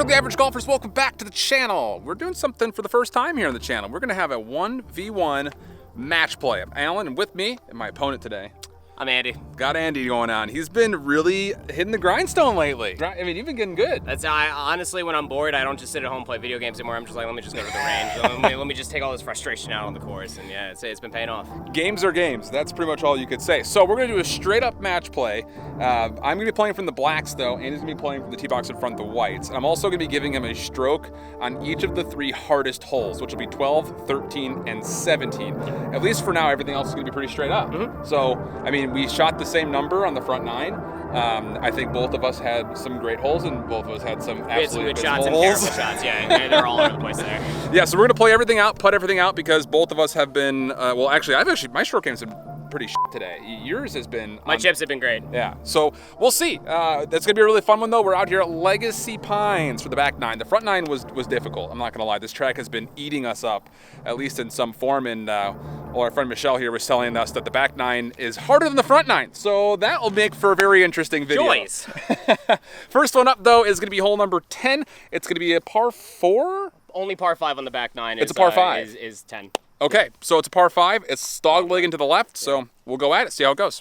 up, the average golfers? Welcome back to the channel. We're doing something for the first time here on the channel. We're gonna have a 1v1 match play. I'm Alan, and with me, and my opponent today, I'm Andy. got Andy going on. He's been really hitting the grindstone lately. I mean, you've been getting good. That's honestly, when I'm bored, I don't just sit at home and play video games anymore. I'm just like, let me just go to the range. let me just take all this frustration out on the course, and yeah, it's been paying off. Games are games. That's pretty much all you could say. So we're gonna do a straight up match play. I'm gonna be playing from the blacks though, and he's gonna be playing from the tee box in front of the whites. I'm also gonna be giving him a stroke on each of the 3 hardest holes, which will be 12, 13, and 17. At least for now, everything else is gonna be pretty straight up. So, I mean, we shot the same number on the front 9. I think both of us had some great holes, and both of us had some absolutely good shots and holes. terrible shots. Yeah, they're all over the place there. Yeah, so we're gonna play everything out, putt everything out, because both of us have been. Well, actually, my stroke game's been pretty shit today. Yours has been. My chips have been great. Yeah, so we'll see. That's gonna be a really fun one though. We're out here at Legacy Pines for the back 9. The front 9 was difficult. I'm not gonna lie. This track has been eating us up, at least in some form. And well, our friend Michelle here was telling us that the back 9 is harder than the front 9. So that will make for a very interesting video. Joys. First one up though is gonna be hole number 10. It's gonna be a par 4. Only par 5 on the back 9. It's a par 5. Is 10. Okay, so it's a par 5. It's dog legging to the left, so we'll go at it, see how it goes.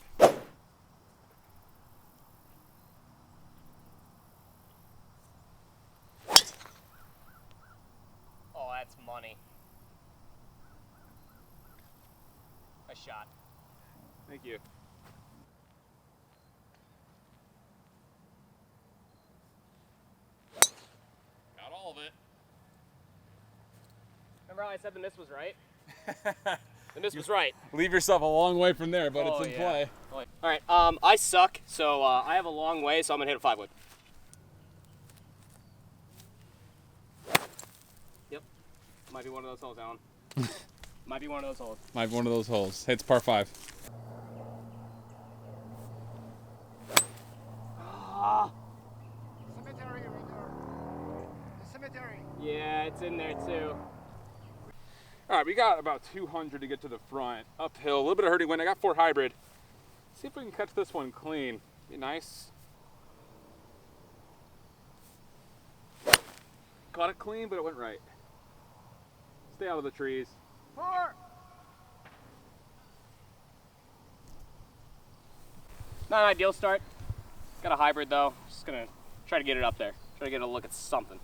Oh, that's money. Nice shot. Thank you. Got all of it. Remember how I said the miss was right? The miss was right. Leave yourself a long way from there, but Oh, it's in yeah. play. All right, I suck, so I have a long way, so I'm gonna hit a 5-wood. Yep. Might be one of those holes, Alan. Might be one of those holes. Might be one of those holes. It's par 5. Cemetery right there. The cemetery. Yeah, it's in there too. All right, we got about 200 to get to the front. Uphill, a little bit of hurting wind. I got 4 hybrid. See if we can catch this one clean. Be nice. Caught it clean, but it went right. Stay out of the trees. 4. Not an ideal start. Got a hybrid though. Just gonna try to get it up there. Try to get a look at something.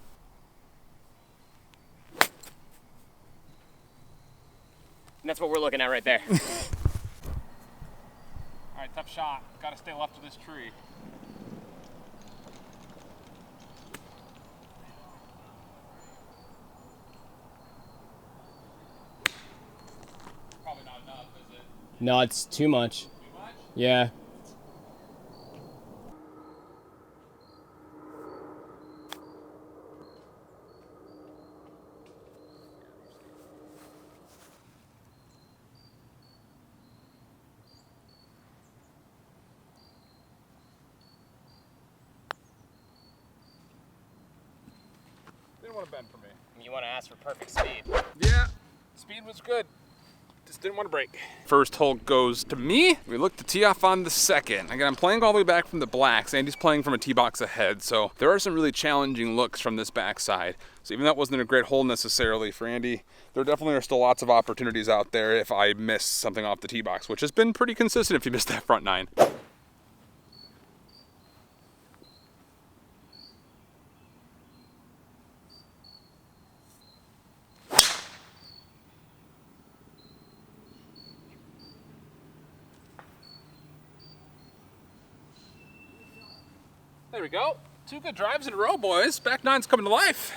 And that's what we're looking at right there. All right, tough shot. Got to stay left of this tree. Probably not enough, is it? No, it's too much. Too much? Yeah. Didn't want to bend for me. You want to ask for perfect speed. Yeah, speed was good. Just didn't want to break. First hole goes to me. We look to tee off on the second. Again, I'm playing all the way back from the blacks. Andy's playing from a tee box ahead, so there are some really challenging looks from this backside. So even though that wasn't a great hole necessarily for Andy, there definitely are still lots of opportunities out there if I miss something off the tee box, which has been pretty consistent if you missed that front 9. There we go. 2 good drives in a row, boys. Back 9's coming to life.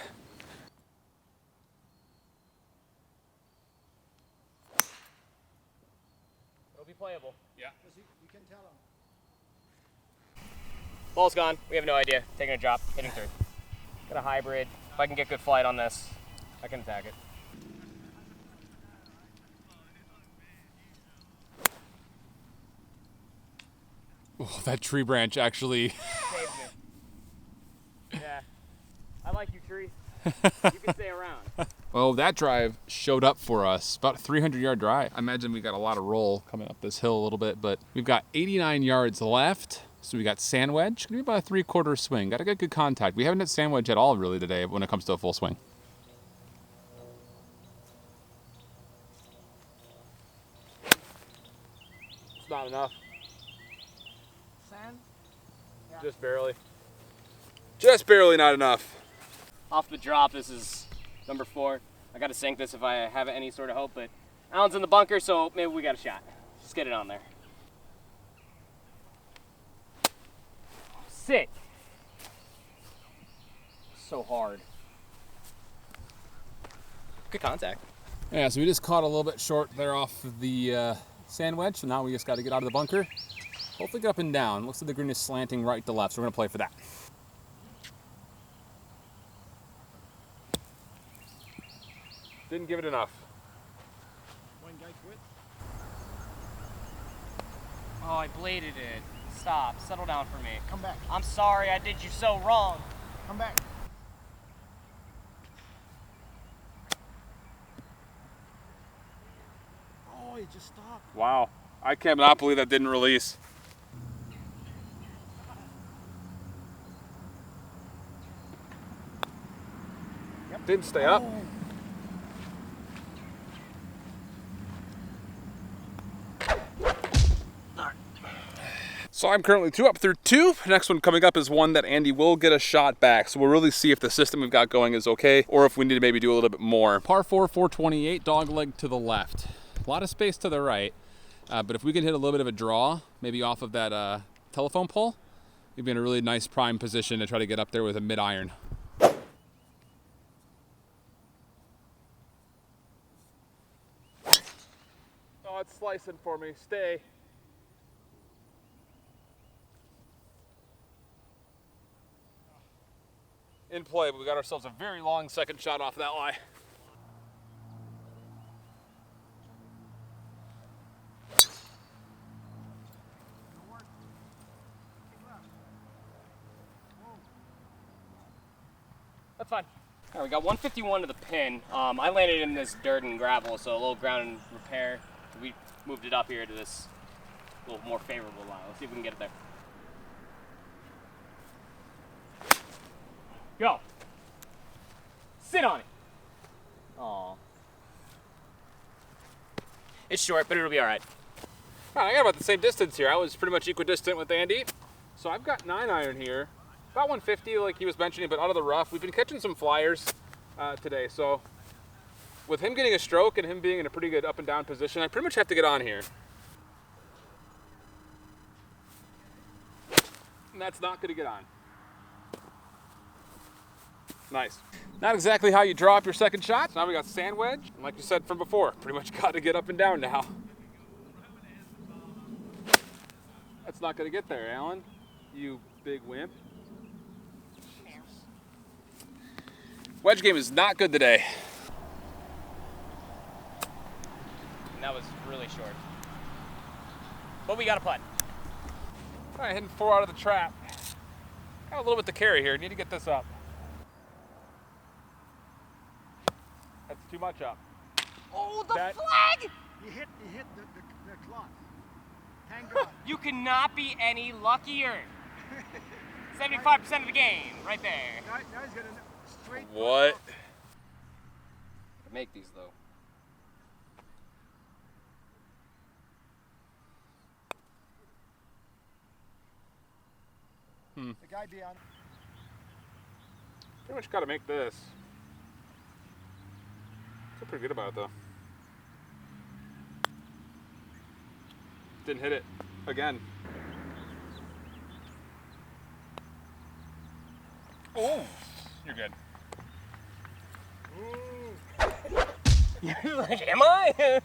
It'll be playable. Yeah. You can tell them. Ball's gone. We have no idea. Taking a drop, hitting through. Got a hybrid. If I can get good flight on this, I can attack it. Oh, that tree branch actually. Saved me. Yeah. I like you, tree. You can stay around. Well, that drive showed up for us. About a 300-yard drive. I imagine we got a lot of roll coming up this hill a little bit, but we've got 89 yards left. So we got sand wedge, gonna be about a 3/4 swing. Gotta get good contact. We haven't hit sand wedge at all really today when it comes to a full swing. It's not enough. Sand? Yeah. Just barely. Just barely not enough. Off the drop, this is number 4. I gotta sink this if I have any sort of hope, but Alan's in the bunker, so maybe we got a shot. Just get it on there. Sit. So hard. Good contact. Yeah, so we just caught a little bit short there off of the sand wedge, so now we just got to get out of the bunker. Hopefully get up and down. Looks like the green is slanting right to left, so we're going to play for that. Didn't give it enough. One guy quit. Oh, I bladed it. Stop. Settle down for me. Come back. I'm sorry, I did you so wrong. Come back. Oh, it just stopped. Wow. I cannot believe that didn't release. Yep. Didn't stay up. Oh. So I'm currently 2 up through 2. Next one coming up is one that Andy will get a shot back. So we'll really see if the system we've got going is okay or if we need to maybe do a little bit more. Par 4, 428, dog leg to the left. A lot of space to the right. But if we can hit a little bit of a draw, maybe off of that telephone pole, we'd be in a really nice prime position to try to get up there with a mid-iron. Oh, it's slicing for me. Stay. In play, but we got ourselves a very long second shot off that lie. That's fine. All right, we got 151 to the pin. I landed in this dirt and gravel, so a little ground and repair. We moved it up here to this little more favorable lie. Let's see if we can get it there. Go. Sit on it. Aw. It's short, but it'll be all right. All right, I got about the same distance here. I was pretty much equidistant with Andy. So I've got 9-iron here. About 150 like he was mentioning, but out of the rough. We've been catching some flyers today. So with him getting a stroke and him being in a pretty good up and down position, I pretty much have to get on here. And that's not going to get on. Nice. Not exactly how you draw up your second shot. Now we got sand wedge. And like you said from before, pretty much got to get up and down now. That's not going to get there, Alan. You big wimp. Wedge game is not good today. And that was really short. But we got a putt. All right, hitting 4 out of the trap. Got a little bit to carry here. Need to get this up. That's too much up. Oh, the That- flag! He hit the cloth. Thank God. You cannot be any luckier. 75% of the game, right there. Now he's got a straight. What? Make these though. The guy beyond. Pretty much got to make this. Feel pretty good about it though. Didn't hit it again. Oh, you're good. You're like, am I?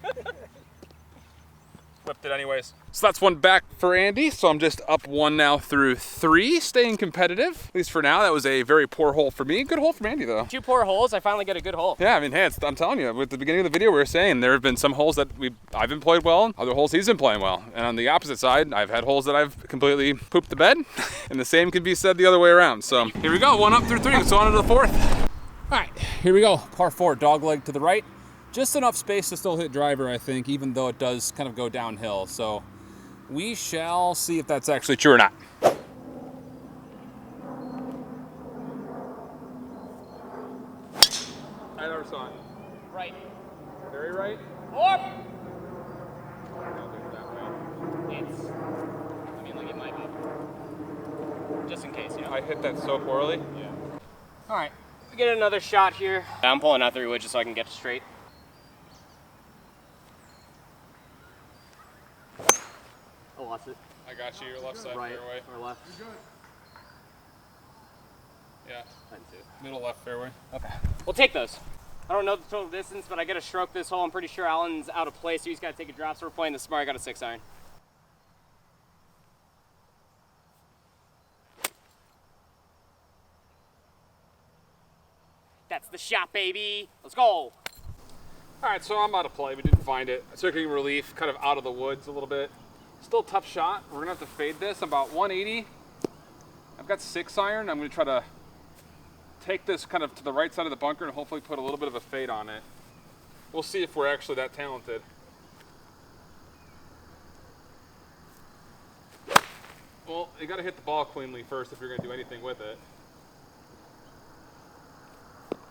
Whipped it anyways. So that's one back for Andy. So I'm just up 1 now through 3, staying competitive. At least for now. That was a very poor hole for me. Good hole from Andy though. 2 poor holes, I finally get a good hole. Yeah, I mean, hey, I'm telling you, with the beginning of the video, we were saying there have been some holes that I've been playing well, other holes he's been playing well. And on the opposite side, I've had holes that I've completely pooped the bed, and the same can be said the other way around. So here we go, 1 up through 3, so on to the 4th. All right, here we go. Par 4, dog leg to the right. Just enough space to still hit driver, I think, even though it does kind of go downhill. So We shall see if that's actually true or not. I never saw it. Right. Very right? Or I don't think it's that way. I mean, like it might be. Just in case, you know? I hit that so poorly. Yeah. All right, we get another shot here. I'm pulling out 3 wood just so I can get straight. I lost it. I got you, your left side Right fairway. or left? Yeah, I didn't see it. middle left fairway. Okay. We'll take those. I don't know the total distance, but I get a stroke this hole. I'm pretty sure Alan's out of play, so he's got to take a drop. So we're playing this smart. I got a 6-iron. That's the shot, baby. Let's go. All right, so I'm out of play. We didn't find it. I took in relief, kind of out of the woods a little bit. Still a tough shot. We're gonna have to fade this. I'm about 180. I've got 6-iron. I'm gonna try to take this kind of to the right side of the bunker and hopefully put a little bit of a fade on it. We'll see if we're actually that talented. Well, you gotta hit the ball cleanly first if you're gonna do anything with it.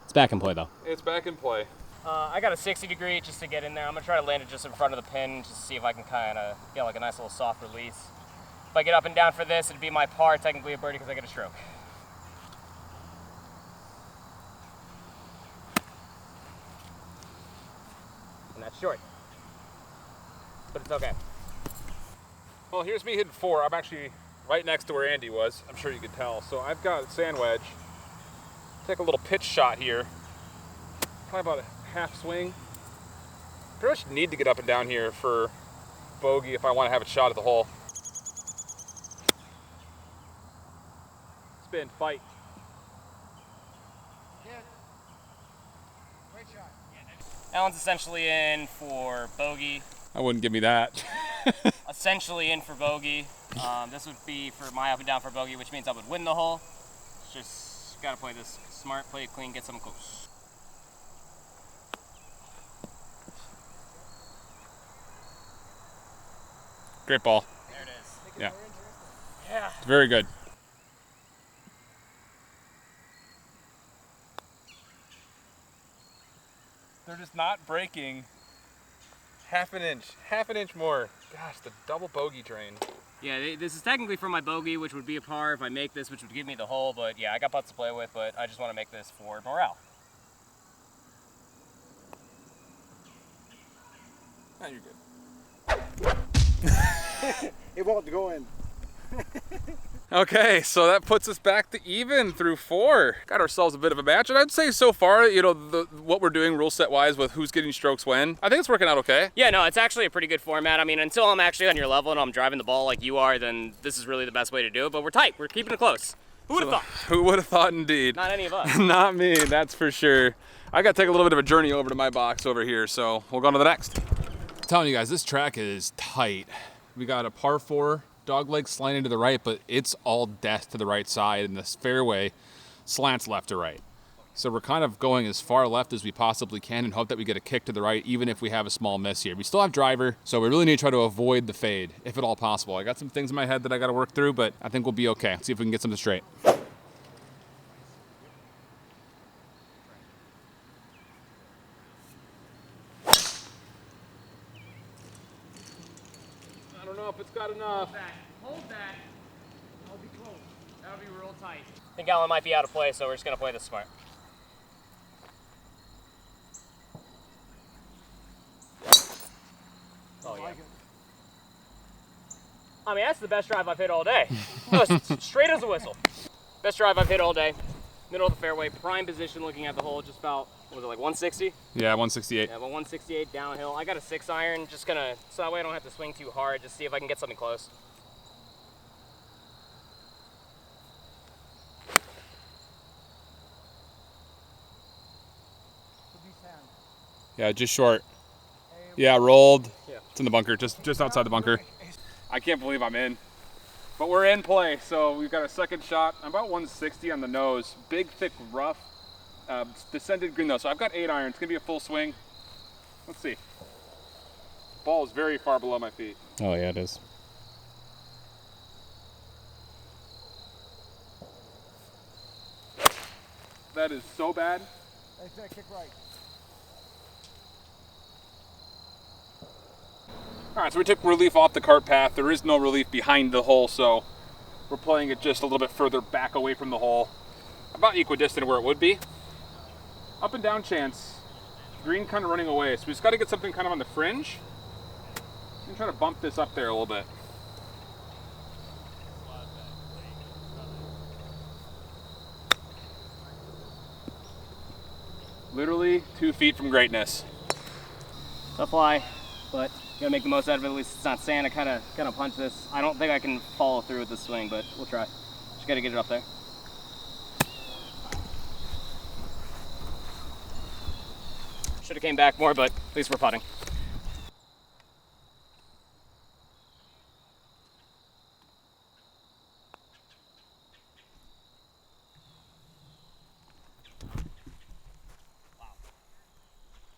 It's back in play, though. It's back in play. I got a 60 degree just to get in there. I'm gonna try to land it just in front of the pin, just to see if I can kind of get like a nice little soft release. If I get up and down for this, it'd be my par, technically a birdie because I get a stroke. And that's short. But it's okay. Well, here's me hitting 4. I'm actually right next to where Andy was. I'm sure you could tell. So I've got a sand wedge. Take a little pitch shot here. Probably about a half swing. Pretty much need to get up and down here for bogey if I want to have a shot at the hole. Spin, fight. Hit. Great shot. Alan's essentially in for bogey. I wouldn't give me that. Essentially in for bogey. This would be for my up and down for bogey, which means I would win the hole. Just gotta play this smart, play it clean, get something close. Great ball. There it is. Yeah. Yeah. It's very good. They're just not breaking half an inch more. Gosh, the double bogey drain. Yeah, this is technically for my bogey, which would be a par if I make this, which would give me the hole. But yeah, I got putts to play with, but I just want to make this for morale. No, you're good. It won't go in. Okay, so that puts us back to even through 4. Got ourselves a bit of a match, and I'd say so far, you know, what we're doing rule set wise with who's getting strokes when, I think it's working out okay. Yeah, no, it's actually a pretty good format. I mean, until I'm actually on your level and I'm driving the ball like you are, then this is really the best way to do it. But we're tight. We're keeping it close. Who would have thought? Who would have thought, indeed? Not any of us. Not me, that's for sure. I got to take a little bit of a journey over to my box over here, so we'll go on to the next. I'm telling you guys, this track is tight. We got a par 4 dogleg slanting to the right, but it's all death to the right side, and this fairway slants left to right. So we're kind of going as far left as we possibly can and hope that we get a kick to the right, even if we have a small miss here. We still have driver, so we really need to try to avoid the fade, if at all possible. I got some things in my head that I got to work through, but I think we'll be okay. Let's see if we can get something straight. I don't know if it's got enough. Hold that. I'll be close. That'll be real tight. I think Alan might be out of play, so we're just gonna play this smart. Oh yeah. I mean, that's the best drive I've hit all day. No, it's straight as a whistle. Best drive I've hit all day. Middle of the fairway, prime position, looking at the hole, just about, what was it, like 160? Yeah, 168. Yeah, about 168 downhill. I got a 6-iron, just gonna, so that way I don't have to swing too hard, just see if I can get something close. Yeah, just short. Yeah, rolled. Yeah. It's in the bunker, just outside the bunker. I can't believe I'm in. But we're in play, so we've got a second shot. I'm about 160 on the nose. Big, thick, rough, descended green though. So I've got 8-iron. It's gonna be a full swing. Let's see. Ball is very far below my feet. Oh yeah, it is. That is so bad. That's it, kick right. All right, so we took relief off the cart path. There is no relief behind the hole, so we're playing it just a little bit further back away from the hole. About equidistant where it would be. Up and down chance. Green kind of running away, so we just got to get something kind of on the fringe. I'm trying to bump this up there a little bit. Literally 2 feet from greatness. Tough lie, but you gotta make the most out of it. At least it's not sand. I kind of punch this. I don't think I can follow through with this swing, but we'll try. Just gotta get it up there. Should have came back more, but at least we're putting.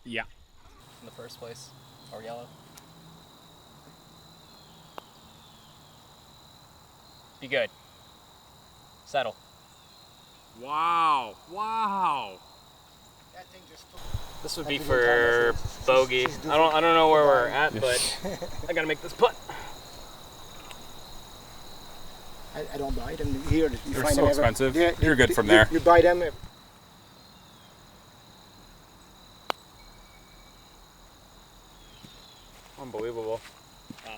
Yeah. In the first place, or yellow. Be good. Settle. Wow. Wow. That thing just took. This would be for bogey. I don't know where we're at, but I gotta make this putt. I don't buy them here. You They're find so them expensive. Yeah, You're good from there. You buy them. Unbelievable. Wow.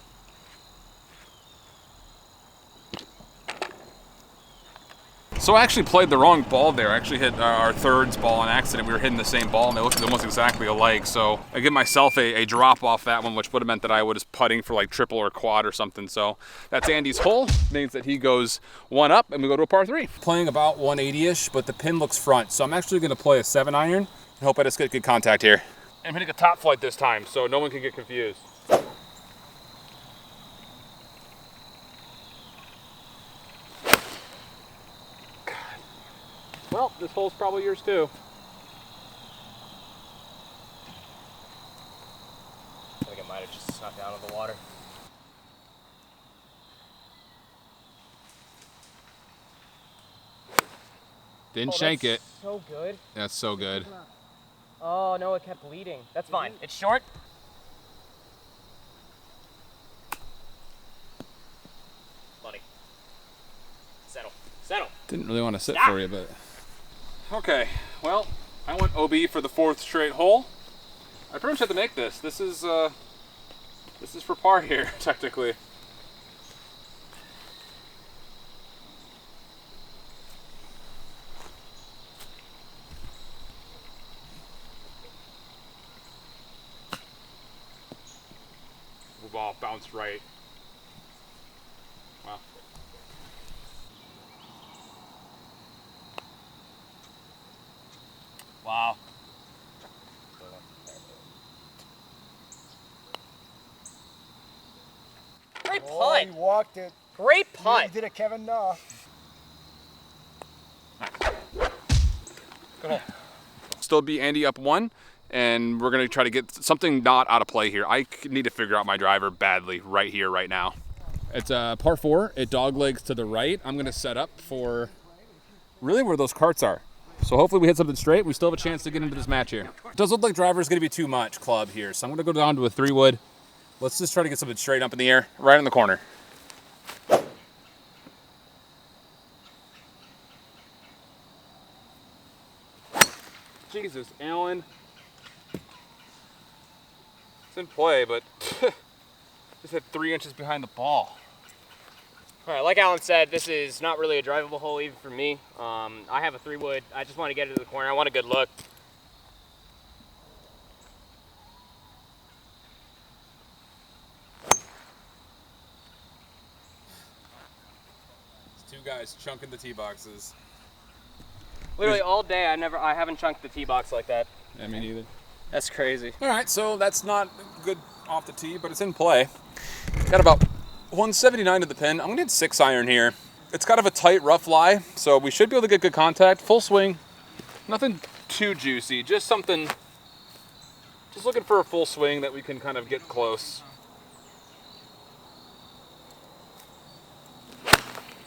So I actually played the wrong ball there. I actually hit our thirds ball on accident. We were hitting the same ball and they looked almost exactly alike. So I give myself a drop off that one, which would have meant that I was putting for like triple or quad or something. So that's Andy's hole. Means that he goes one up and we go to a par 3. Playing about 180-ish, but the pin looks front. So I'm actually gonna play a 7-iron and hope I just get good contact here. I'm hitting a top flight this time, so no one can get confused. Well, this hole's probably yours too. I think it might have just snuck down to the water. Didn't Oh, shank that's it. So good. That's so good. Oh no, it kept bleeding. That's fine. It's short. Buddy. Settle. Settle. Didn't really want to sit Stop. for you, but. Okay, well, I went OB for the 4th straight hole. I pretty much have to make this. This is for par here, technically. The ball bounced right. Wow. Wow. Great Oh, putt. he walked it. Great He putt. did a Kevin Na. Good hole. Still be Andy up 1, and we're gonna try to get something not out of play here. I need to figure out my driver badly right here, right now. It's a par 4. It dog legs to the right. I'm gonna set up for really where those carts are. So hopefully we hit something straight. We still have a chance to get into this match here. It does look like driver's gonna be too much club here, so I'm gonna go down to a 3-wood. Let's just try to get something straight up in the air, right in the corner. Jesus, Alan. It's in play, but just hit 3 inches behind the ball. All right, like Alan said, this is not really a drivable hole even for me. I have a 3-wood. I just want to get it to the corner. I want a good look. It's 2 guys chunking the tee boxes. Literally all day, I haven't chunked the tee box like that. Yeah, me neither. That's crazy. All right, so that's not good off the tee, but it's in play. Got about 179 to the pin. I'm gonna hit 6-iron here. It's kind of a tight, rough lie, so we should be able to get good contact. Full swing, nothing too juicy, just something, just looking for a full swing that we can kind of get close.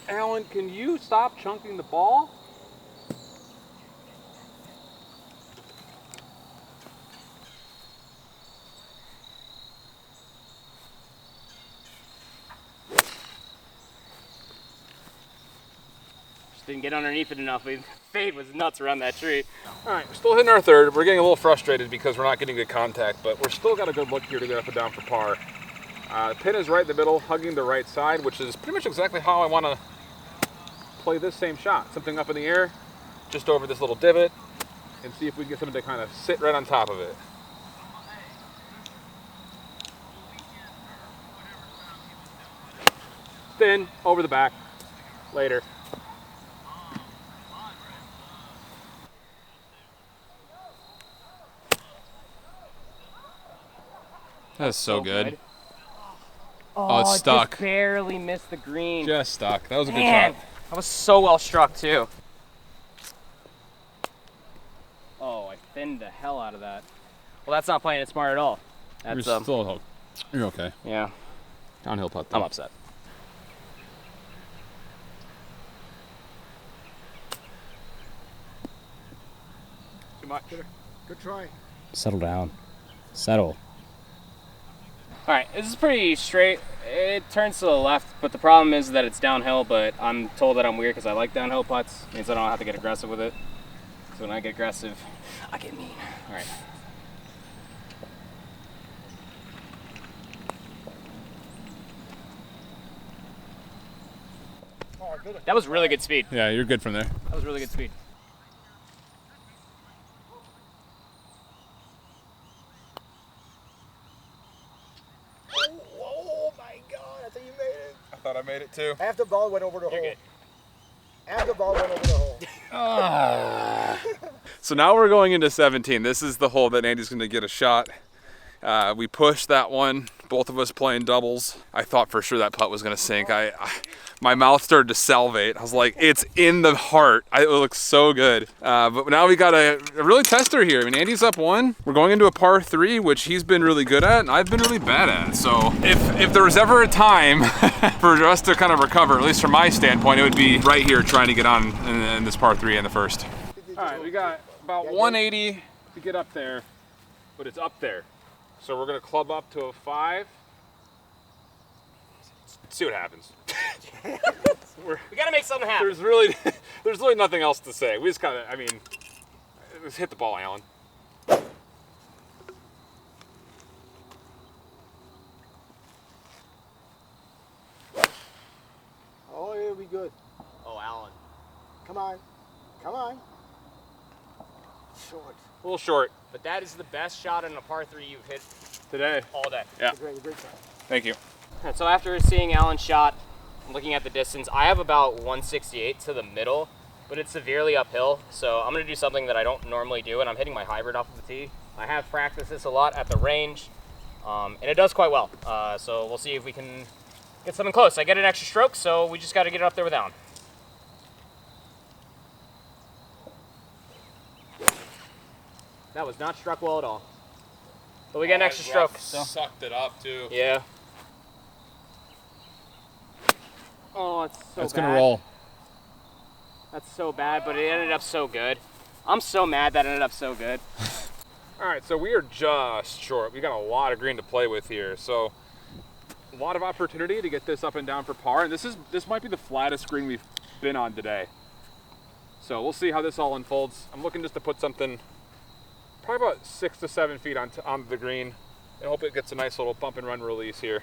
Alan, can you stop chunking the ball? didn't get underneath it enough. The fade was nuts around that tree. All right, we're still hitting our third. We're getting a little frustrated because we're not getting good contact, but we're still got a good look here to get up and down for par. Pin is right in the middle, hugging the right side, which is pretty much exactly how I want to play this same shot. Something up in the air, just over this little divot, and see if we can get something to kind of sit right on top of it. Thin, over the back, later. That's so good. Oh, it's stuck. Just barely missed the green. Just stuck. That was a good Man, shot. I was so well struck too. Oh, I thinned the hell out of that. Well, that's not playing it smart at all. That's You're still, you're okay. yeah. Downhill putt. I'm upset. Too much. Good try. Settle down. Settle. All right, this is pretty straight. It turns to the left, but the problem is that it's downhill, but I'm told that I'm weird because I like downhill putts. It means I don't have to get aggressive with it. So when I get aggressive, I get mean. All right. That was really good speed. Yeah, you're good from there. That was really good speed. Oh my God! I think you made it. I thought I made it too. Half the ball went over the You're hole. good. Half the ball went over the hole. So now we're going into 17. This is the hole that Andy's going to get a shot. We pushed that one, both of us playing doubles. I thought for sure that putt was going to sink. My mouth started to salivate. I was like, it's in the heart. It looks so good. But now we got a really tester here. I mean, Andy's up one. We're going into a par 3, which he's been really good at, and I've been really bad at. So if there was ever a time for us to kind of recover, at least from my standpoint, it would be right here trying to get on in this par 3 in the first. All right, we got about 180 to get up there, but it's up there. So we're gonna club up to a 5. See what happens. We gotta make something happen. There's really nothing else to say. We just gotta, I mean, just hit the ball, Alan. Oh, it'll be good. Oh, Alan. Come on. Come on. Short. A little short But that is the best shot in a par 3 you've hit today. all day. Yeah, Great try. thank you. And so after seeing Alan's shot, looking at the distance, I have about 168 to the middle, but it's severely uphill. So I'm gonna do something that I don't normally do, and I'm hitting my hybrid off of the tee. I have practiced this a lot at the range, and it does quite well. So we'll see if we can get something close. I get an extra stroke, so we just gotta get it up there with Alan. That was not struck well at all. But we get an extra stroke. So. Sucked it up too. Yeah. Oh, it's so bad. It's gonna roll. That's so bad, but it ended up so good. I'm so mad that ended up so good. All right, so we are just short. We got a lot of green to play with here. So a lot of opportunity to get this up and down for par. And this might be the flattest green we've been on today. So we'll see how this all unfolds. I'm looking just to put something probably about 6 to 7 feet on the green, and hope it gets a nice little bump and run release here.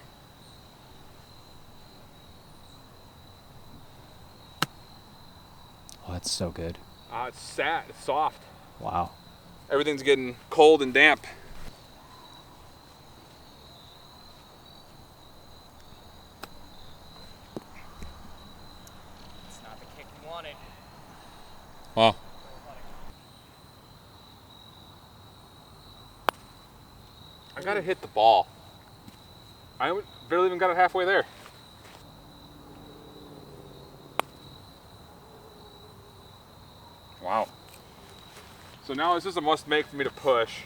Oh, that's so good. It's sad, it's soft. Wow. Everything's getting cold and damp. It's not the kick we wanted. Wow. I gotta hit the ball. I barely even got it halfway there. Wow. So now this is a must-make for me to push.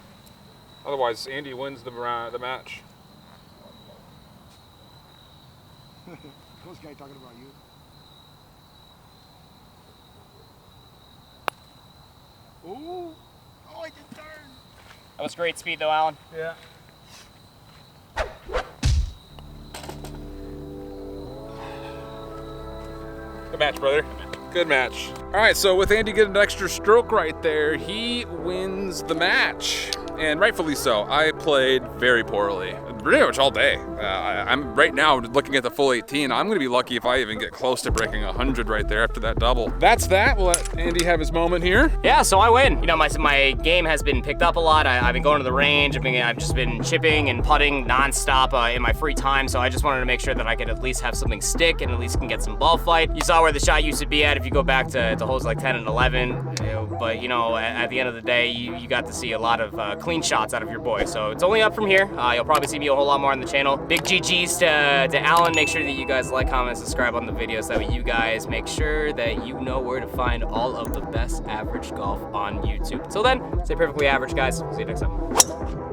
Otherwise, Andy wins the match. Who's guy talking about you? Ooh. Oh, it did turn. That was great speed though, Alan. Yeah. Good match, brother. Good match. All right, so with Andy getting an extra stroke right there, he wins the match. And rightfully so. I played very poorly, pretty much all day. I'm right now looking at the full 18. I'm gonna be lucky if I even get close to breaking 100 right there after that double. That's that. We'll let Andy have his moment here. Yeah, so I win. You know, my game has been picked up a lot. I've been going to the range. I've just been chipping and putting nonstop in my free time. So I just wanted to make sure that I could at least have something stick and at least can get some ball flight. You saw where the shot used to be at if you go back to holes like 10 and 11. But you know, at the end of the day, you got to see a lot of clean shots out of your boy. So it's only up from here. You'll probably see me a whole lot more on the channel. Big GGs to Alan. Make sure that you guys like, comment, subscribe on the videos. That way you guys make sure that you know where to find all of the best average golf on YouTube. Till then, stay perfectly average, guys. See you next time.